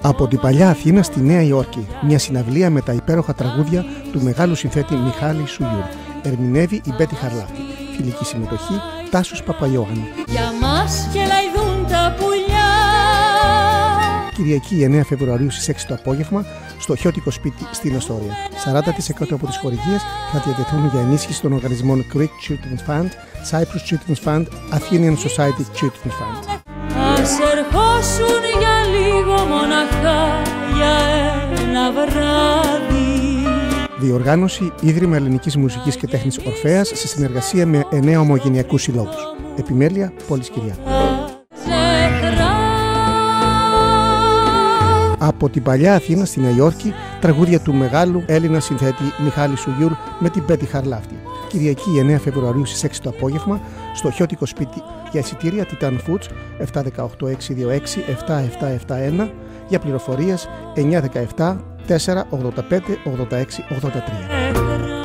Από την παλιά Αθήνα στη Νέα Υόρκη, μια συναυλία με τα υπέροχα τραγούδια του μεγάλου συνθέτη Μιχάλη Σουγιούρ. Ερμηνεύει η Μπέτη Χαρλάφτη. Φιλική συμμετοχή Τάσος Παπαϊωάννου. Για μας γελαϊδούν τα πουλιά. Κυριακή 9 Φεβρουαρίου στις 6 το απόγευμα στο Χιώτικο Σπίτι στην Αστόρια. 40% από τις χορηγίες θα διατεθούν για ενίσχυση των οργανισμών Greek Children's Fund, Cyprus Children's Fund, Athenian Society Children's Fund. Ας ερχόσουν για λίγο μοναχά για ένα βράδυ. Διοργάνωση Ίδρυμα Ελληνικής Μουσικής και Τέχνης Ορφέας σε συνεργασία με 9 ομογενειακούς συλλόγους. Επιμέλεια Πόλης Κυριάκου. Από την παλιά Αθήνα στη Νέα Υόρκη, τραγούδια του μεγάλου Έλληνα συνθέτη Μιχάλη Σουγιούρ με την Μπέτη Χαρλάφτη. Κυριακή 9 Φεβρουαρίου στις 6 το απόγευμα στο Χιώτικο Σπίτι. Για εισιτήρια Titan Foods 718-626-7771. Για πληροφορίες 917 485 86 83.